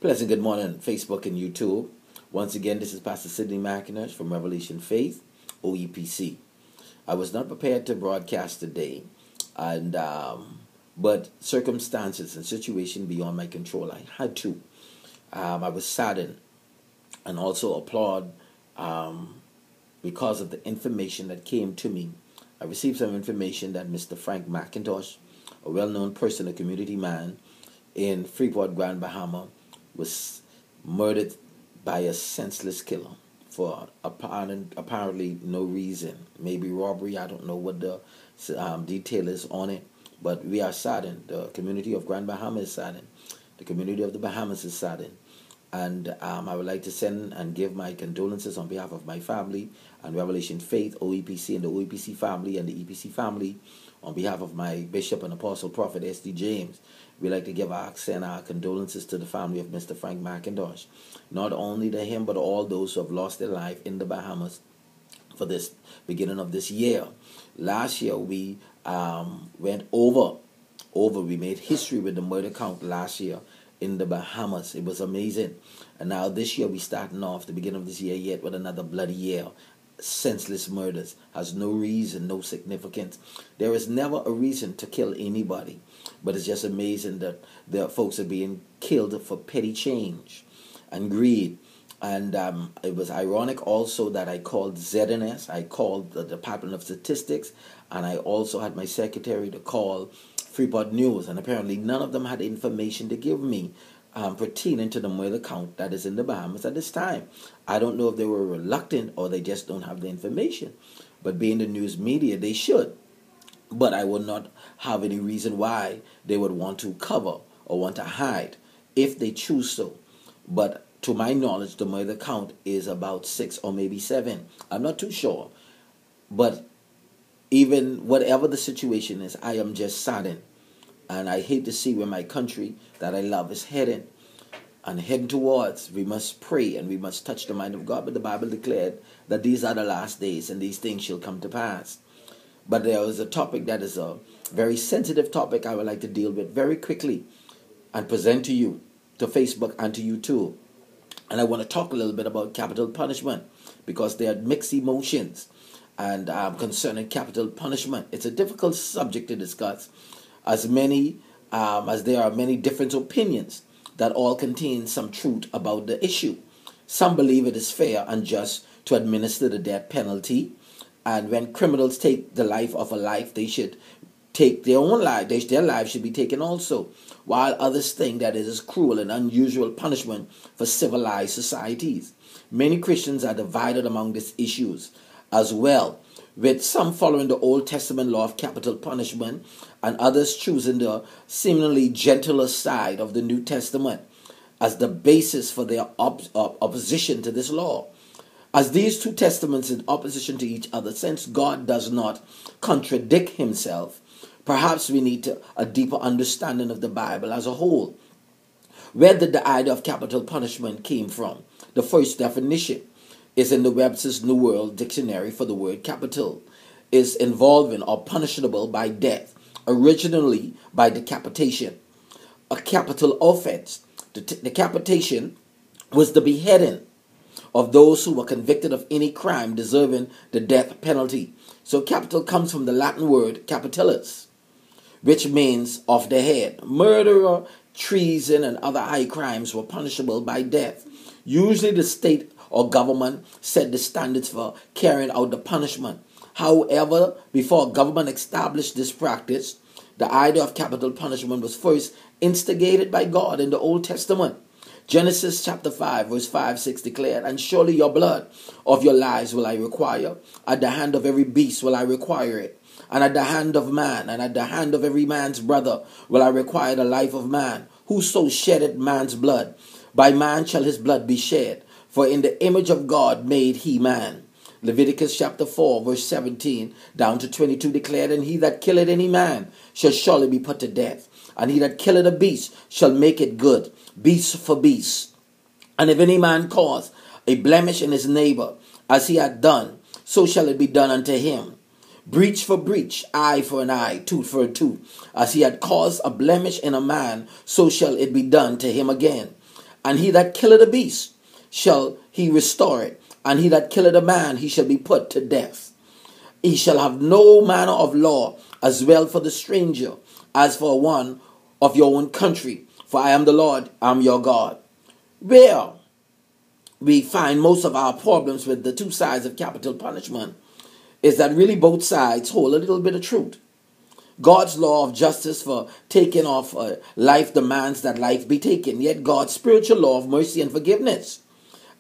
Pleasant good morning, Facebook and YouTube. Once again, this is Pastor Sidney McIntosh from Revelation Faith, OEPC. I was not prepared to broadcast today, and but circumstances and situation beyond my control, I had to. I was saddened and also applaud because of the information that came to me. I received some information that Mr. Frank McIntosh, a well-known person, a community man in Freeport, Grand Bahama, was murdered by a senseless killer for apparently no reason. Maybe robbery. I don't know what the detail is on it. But we are saddened. The community of Grand Bahama is saddened. The community of the Bahamas is saddened. And I would like to send and give my condolences on behalf of my family and Revelation Faith, OEPC, and the OEPC family and the EPC family. On behalf of my Bishop and Apostle Prophet S.D. James, we'd like to send our condolences to the family of Mr. Frank McIntosh. Not only to him, but all those who have lost their life in the Bahamas for this beginning of this year. Last year, we went over. We made history with the murder count last year in the Bahamas. It was amazing. And now this year, we're starting off the beginning of this year yet with another bloody year. Senseless murders has no reason, no significance. There is never a reason to kill anybody, but it's just amazing that the folks are being killed for petty change and greed. And it was ironic also that I called ZNS, I called the Department of Statistics, and I also had my secretary to call Freeport News, and apparently none of them had information to give me pertaining to the murder count that is in the Bahamas at this time. I don't know if they were reluctant or they just don't have the information. But being the news media, they should. But I would not have any reason why they would want to cover or want to hide if they choose so. But to my knowledge, the murder count is about 6 or maybe 7. I'm not too sure. But even whatever the situation is, I am just saddened. And I hate to see where my country that I love is heading. And heading towards, we must pray and we must touch the mind of God. But the Bible declared that these are the last days and these things shall come to pass. But there is a topic that is a very sensitive topic I would like to deal with very quickly and present to you, to Facebook and to YouTube. And I want to talk a little bit about capital punishment because there are mixed emotions and concerning capital punishment. It's a difficult subject to discuss as there are many different opinions that all contain some truth about the issue. Some believe it is fair and just to administer the death penalty, and when criminals take the life of a life, they should take their own life. Their lives should be taken also, while others think that it is cruel and unusual punishment for civilized societies. Many Christians are divided among these issues as well, with some following the Old Testament law of capital punishment and others choosing the seemingly gentler side of the New Testament as the basis for their opposition to this law. As these two testaments in opposition to each other, since God does not contradict himself, perhaps we need a deeper understanding of the Bible as a whole. Where did the idea of capital punishment came from? The first definition is in the Webster's New World Dictionary for the word capital, is involving or punishable by death, originally by decapitation. A capital offense. The decapitation was the beheading of those who were convicted of any crime deserving the death penalty. So capital comes from the Latin word capitalis, which means off the head. Murder, treason, and other high crimes were punishable by death. Usually the state or government set the standards for carrying out the punishment. However, before government established this practice, the idea of capital punishment was first instigated by God in the Old Testament. Genesis chapter 5 verse 5-6 declared, "And surely your blood of your lives will I require. At the hand of every beast will I require it. And at the hand of man, and at the hand of every man's brother will I require the life of man. Whoso sheddeth man's blood, by man shall his blood be shed. For in the image of God made he man." Leviticus chapter 4 verse 17 down to 22 declared, "And he that killeth any man shall surely be put to death. And he that killeth a beast shall make it good, beast for beast. And if any man cause a blemish in his neighbor, as he hath done, so shall it be done unto him. Breach for breach, eye for an eye, tooth for a tooth. As he had caused a blemish in a man, so shall it be done to him again. And he that killeth a beast shall he restore it. And he that killeth a man, he shall be put to death. He shall have no manner of law, as well for the stranger as for one of your own country. For I am the Lord, I am your God. Where we find most of our problems with the two sides of capital punishment is that really both sides hold a little bit of truth. God's law of justice for taking off life demands that life be taken. Yet God's spiritual law of mercy and forgiveness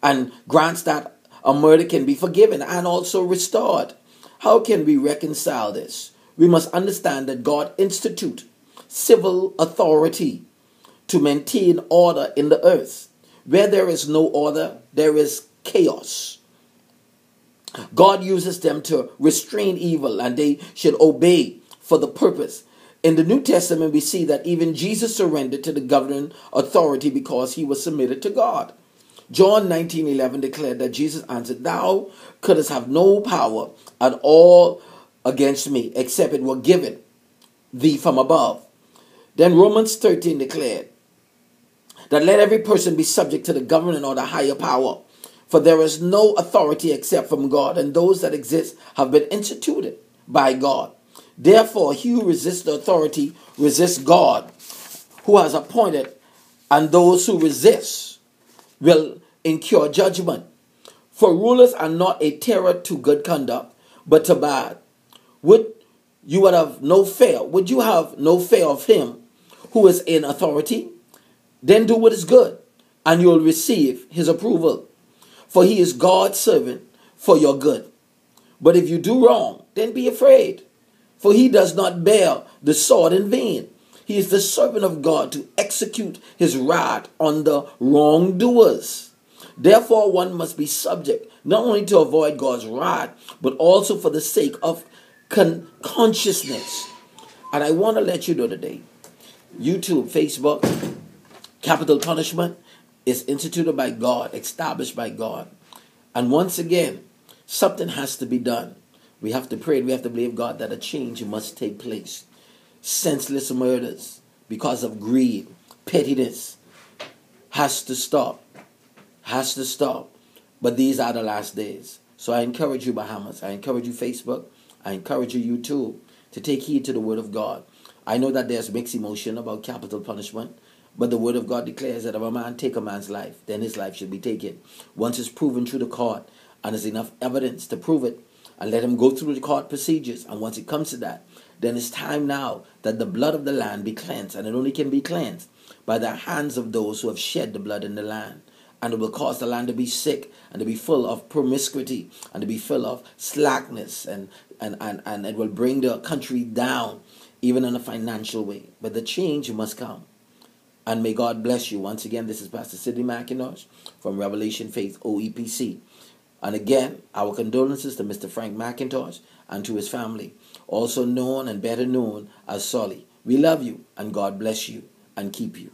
and grants that a murder can be forgiven and also restored. How can we reconcile this? We must understand that God instituted civil authority to maintain order in the earth. Where there is no order, there is chaos. God uses them to restrain evil, and they should obey for the purpose. In the New Testament, we see that even Jesus surrendered to the governing authority because he was submitted to God. John 19:11 declared that Jesus answered, "Thou couldst have no power at all against me, except it were given thee from above." Then Romans 13 declared that let every person be subject to the government or the higher power, for there is no authority except from God, and those that exist have been instituted by God. Therefore, he who resists the authority resists God, who has appointed, and those who resist will incur judgment. For rulers are not a terror to good conduct, but to bad. Would you have no fear of him who is in authority? Then do what is good, and you will receive his approval. For he is God's servant for your good. But if you do wrong, then be afraid. For he does not bear the sword in vain. He is the servant of God to execute his wrath on the wrongdoers. Therefore, one must be subject, not only to avoid God's wrath, but also for the sake of consciousness. And I want to let you know today, YouTube, Facebook, capital punishment is instituted by God, established by God. And once again, something has to be done. We have to pray and we have to believe God that a change must take place. Senseless murders because of greed, pettiness has to stop. Has to stop. But these are the last days. So I encourage you, Bahamas. I encourage you, Facebook. I encourage you, YouTube, to take heed to the word of God. I know that there's mixed emotion about capital punishment, but the word of God declares that if a man take a man's life, then his life should be taken. Once it's proven through the court, and there's enough evidence to prove it, and let him go through the court procedures. And once it comes to that, then it's time now that the blood of the land be cleansed. And it only can be cleansed by the hands of those who have shed the blood in the land. And it will cause the land to be sick and to be full of promiscuity and to be full of slackness. And it will bring the country down, even in a financial way. But the change must come. And may God bless you. Once again, this is Pastor Sidney McIntosh from Revelation Faith OEPC. And again, our condolences to Mr. Frank McIntosh and to his family, also known and better known as Solly. We love you, and God bless you and keep you.